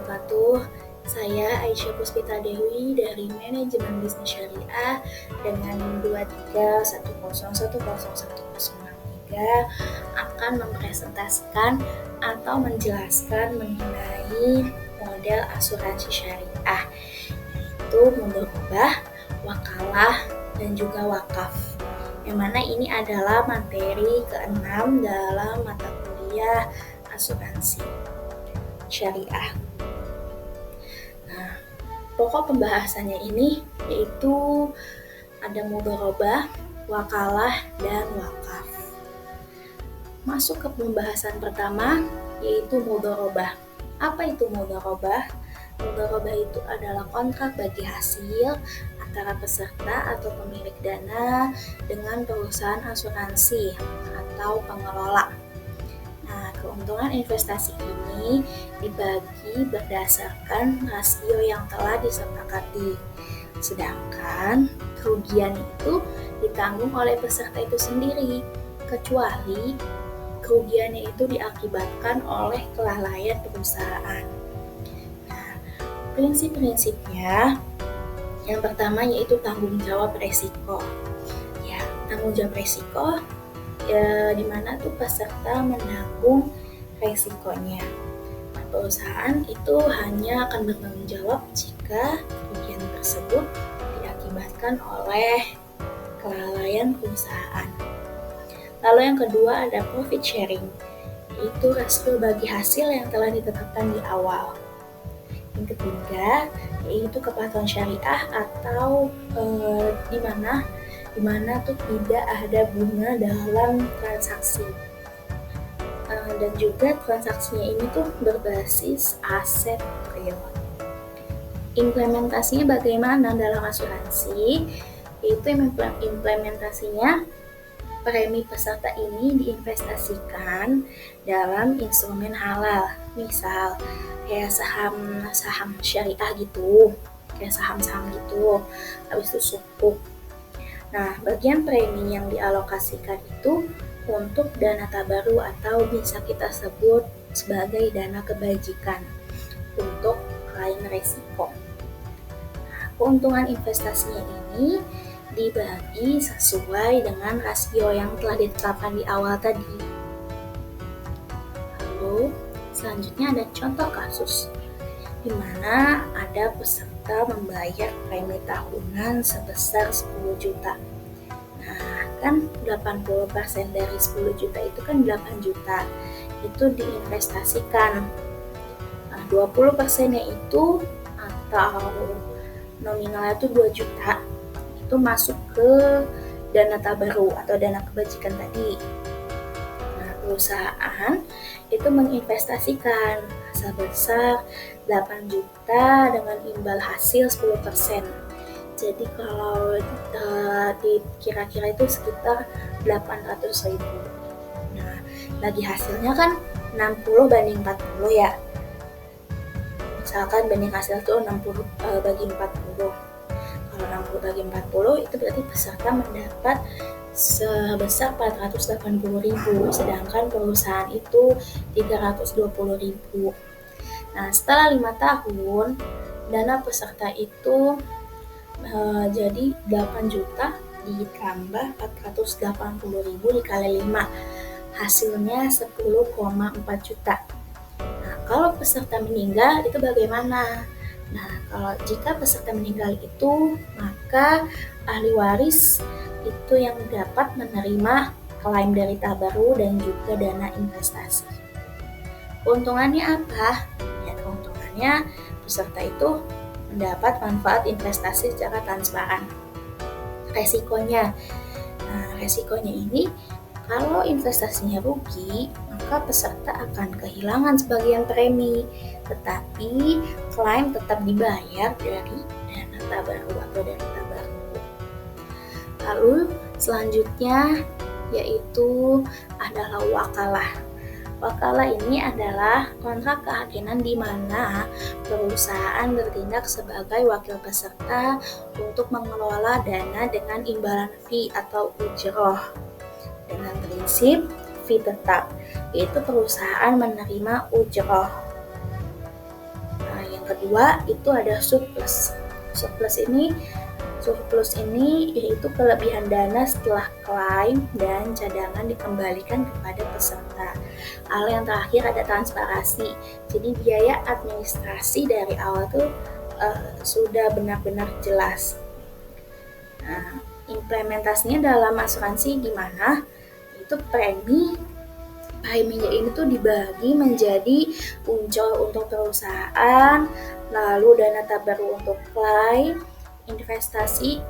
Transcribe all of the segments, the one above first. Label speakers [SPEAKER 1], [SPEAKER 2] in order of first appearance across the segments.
[SPEAKER 1] wabarakatuh. Saya Aisyah Puspita Dewi dari Manajemen Bisnis Syariah dengan NIM 2310101063 akan mempresentasikan atau menjelaskan mengenai model asuransi syariah, yaitu model mubah, wakalah, dan juga wakaf. Yang mana ini adalah materi ke-6 dalam mata kuliah asuransi syariah. Nah, pokok pembahasannya ini yaitu ada mudharabah, wakalah, dan wakaf. Masuk ke pembahasan pertama yaitu mudharabah. Apa itu mudharabah? Mudharabah itu adalah kontrak bagi hasil antara peserta atau pemilik dana dengan perusahaan asuransi atau pengelola. Nah, keuntungan investasi ini dibagi berdasarkan rasio yang telah disepakati. Sedangkan kerugian itu ditanggung oleh peserta itu sendiri, kecuali kerugiannya itu diakibatkan oleh kelalaian perusahaan. Nah, prinsip-prinsipnya yang pertama yaitu tanggung jawab resiko. Ya, tanggung jawab resiko di mana tuh peserta menanggung resikonya. Nah, perusahaan itu hanya akan bertanggung jawab jika kerugian tersebut diakibatkan oleh kelalaian perusahaan. Lalu yang kedua ada profit sharing, yaitu rasio bagi hasil yang telah ditetapkan di awal. Yang ketiga yaitu kepatuhan syariah atau di mana tuh tidak ada bunga dalam transaksi, dan juga transaksinya ini tuh berbasis aset real. Implementasinya bagaimana dalam asuransi? Yaitu implementasinya premi peserta ini diinvestasikan dalam instrumen halal, misal kayak saham syariah gitu, kayak saham-saham gitu, habis itu sukuk. Nah, bagian premi yang dialokasikan itu untuk dana tabaru atau bisa kita sebut sebagai dana kebajikan untuk klaim resiko. Nah, keuntungan investasinya ini dibagi sesuai dengan rasio yang telah ditetapkan di awal tadi. Lalu, selanjutnya ada contoh kasus di mana ada peserta membayar premi tahunan sebesar 10 juta. Nah, kan 80% dari 10 juta itu kan 8 juta. Itu diinvestasikan. Nah, 20%-nya itu atau nominalnya itu 2 juta. Itu masuk ke dana tabaru atau dana kebajikan tadi. Nah, perusahaan itu menginvestasikan sebesar 8 juta dengan imbal hasil 10%. Jadi kalau kira-kira itu sekitar 800.000. Nah, bagi hasilnya kan 60 banding 40 ya. Misalkan banding hasil itu 60 bagi 40. Kalau 60 bagi 40 itu berarti peserta mendapat sebesar 480.000, sedangkan perusahaan itu 320.000. Nah, setelah 5 tahun, dana peserta itu jadi 8 juta ditambah 480.000 dikali 5, hasilnya 10,4 juta. Nah, kalau peserta meninggal itu bagaimana? Nah, kalau jika peserta meninggal itu, maka ahli waris itu yang dapat menerima klaim dari tabaru dan juga dana investasi. Keuntungannya apa? Ya, keuntungannya peserta itu mendapat manfaat investasi secara transparan. Resikonya, resikonya ini kalau investasinya rugi, maka peserta akan kehilangan sebagian premi, tetapi klaim tetap dibayar dari dana tabaru atau dana tabaru. Lalu selanjutnya yaitu adalah wakalah. Wakalah ini adalah kontrak kehakiman di mana perusahaan bertindak sebagai wakil peserta untuk mengelola dana dengan imbalan fee atau ujroh dengan prinsip fee tetap, yaitu perusahaan menerima ujroh. Nah, yang kedua itu ada surplus. Surplus ini yaitu kelebihan dana setelah klaim dan cadangan dikembalikan kepada peserta. Hal yang terakhir ada transparansi. Jadi biaya administrasi dari awal tuh sudah benar-benar jelas. Nah, implementasinya dalam asuransi gimana? Itu preminya ini tuh dibagi menjadi unsur untuk perusahaan, lalu dana tabungan untuk klaim, investasi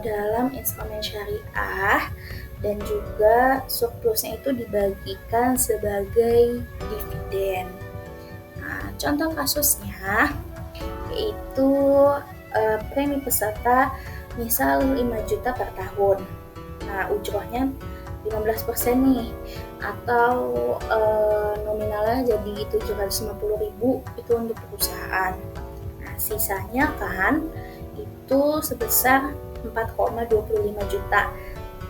[SPEAKER 1] dalam instrumen syariah, dan juga surplusnya itu dibagikan sebagai dividen. Nah, contoh kasusnya yaitu premi peserta misal 5 juta per tahun. Nah, ujrohnya 15% nih, atau nominalnya jadi 750.000 itu untuk perusahaan. Nah, sisanya kan itu sebesar 4,25 juta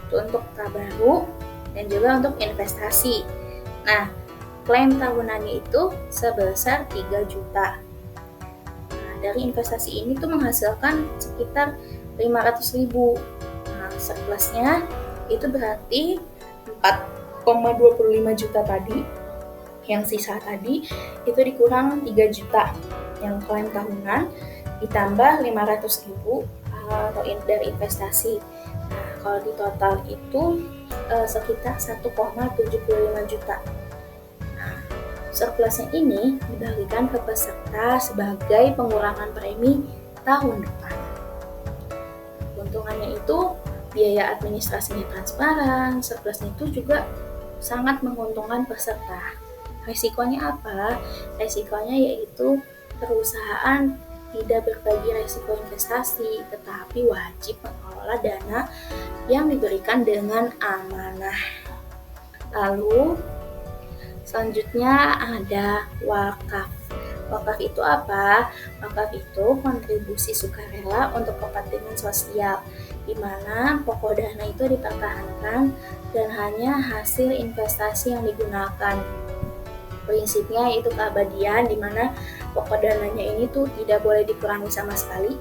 [SPEAKER 1] itu untuk tabaruk dan juga untuk investasi. Nah, klaim tahunannya itu sebesar 3 juta. Nah, dari investasi ini tuh menghasilkan sekitar 500.000. Nah, surplusnya itu berarti 4,25 juta tadi, yang sisa tadi itu dikurang 3 juta yang klaim tahunan, ditambah 500.000 dari investasi. Nah, kalau di total itu sekitar 1,75 juta. Nah, surplusnya ini dibagikan ke peserta sebagai pengurangan premi tahun depan. Keuntungannya itu biaya administrasinya transparan, surplusnya itu juga sangat menguntungkan peserta. Resikonya apa? Resikonya yaitu perusahaan tidak berbagi resiko investasi, tetapi wajib mengelola dana yang diberikan dengan amanah. Lalu selanjutnya ada wakaf. Wakaf itu apa? Wakaf itu kontribusi sukarela untuk kepentingan sosial, di mana pokok dana itu dipertahankan dan hanya hasil investasi yang digunakan. Prinsipnya itu keabadian, di mana pokok dananya ini tuh tidak boleh dikurangi sama sekali.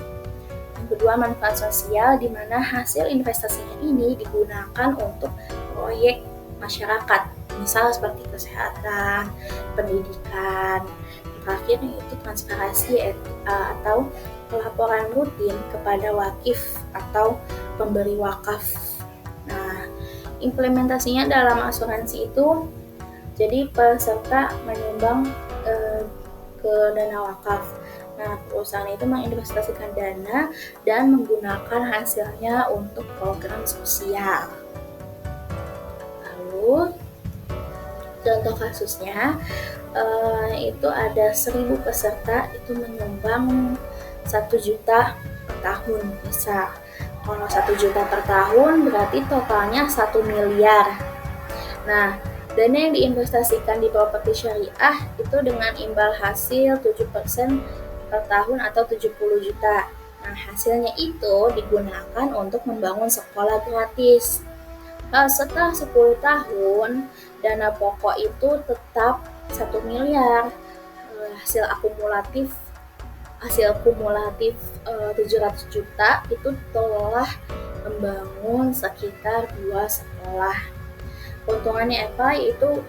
[SPEAKER 1] Yang kedua, manfaat sosial, di mana hasil investasinya ini digunakan untuk proyek masyarakat, misal seperti kesehatan, pendidikan. Terakhir yaitu transparansi atau pelaporan rutin kepada wakif atau pemberi wakaf. Nah, implementasinya dalam asuransi itu, jadi peserta menyumbang ke dana wakaf. Nah, perusahaan itu menginvestasikan dana dan menggunakan hasilnya untuk program sosial. Lalu, contoh kasusnya itu ada 1.000 peserta itu menyumbang 1 juta per tahun misal. Kalau 1 juta per tahun berarti totalnya 1 miliar. Nah, dana yang diinvestasikan di properti syariah itu dengan imbal hasil 7% per tahun atau 70 juta. Nah, hasilnya itu digunakan untuk membangun sekolah gratis. Setelah 10 tahun, dana pokok itu tetap 1 miliar. Hasil kumulatif 700 juta itu telah membangun sekitar 2 sekolah. Keuntungannya apa? Yaitu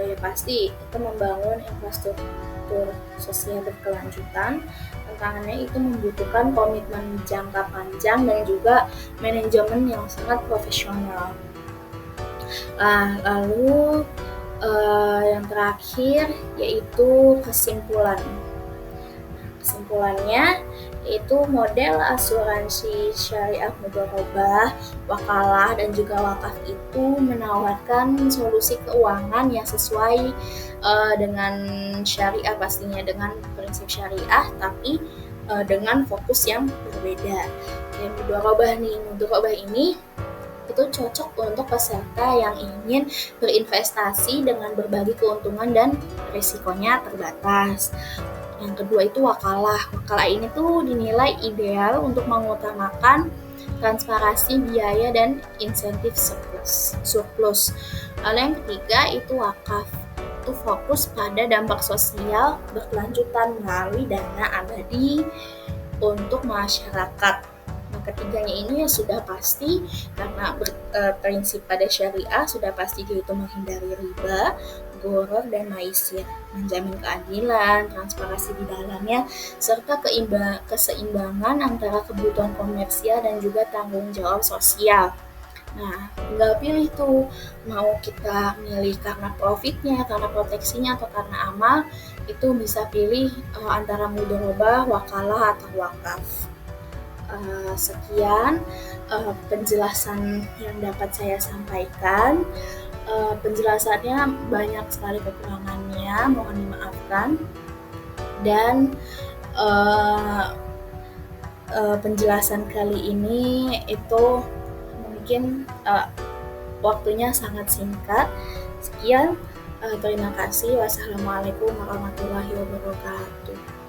[SPEAKER 1] ya pasti itu membangun infrastruktur sosial berkelanjutan. Tantangannya itu membutuhkan komitmen jangka panjang dan juga manajemen yang sangat profesional. Lalu yang terakhir yaitu kesimpulan. Kesimpulannya yaitu model asuransi syariah mudharabah, wakalah, dan juga wakaf itu menawarkan solusi keuangan yang sesuai dengan syariah, pastinya dengan prinsip syariah, tapi dengan fokus yang berbeda. Kayak mudharabah ini itu cocok untuk peserta yang ingin berinvestasi dengan berbagi keuntungan dan risikonya terbatas. Yang kedua itu wakalah. Wakalah ini tuh dinilai ideal untuk mengutamakan transparansi biaya dan insentif surplus. Lalu yang ketiga itu wakaf. itu fokus pada dampak sosial berkelanjutan melalui dana abadi untuk masyarakat. Nah, ketiganya ini sudah pasti karena prinsip pada syariah sudah pasti yaitu menghindari riba, gharar, dan maisir, menjamin keadilan, transparansi di dalamnya, serta keseimbangan antara kebutuhan komersial dan juga tanggung jawab sosial. Nah, tinggal pilih tuh, mau kita milih karena profitnya, karena proteksinya, atau karena amal, itu bisa pilih antara mudharabah, wakalah, atau wakaf. Sekian penjelasan yang dapat saya sampaikan. Penjelasannya banyak sekali kekurangannya, mohon dimaafkan. Dan penjelasan kali ini itu mungkin waktunya sangat singkat. Sekian, terima kasih. Wassalamualaikum warahmatullahi wabarakatuh.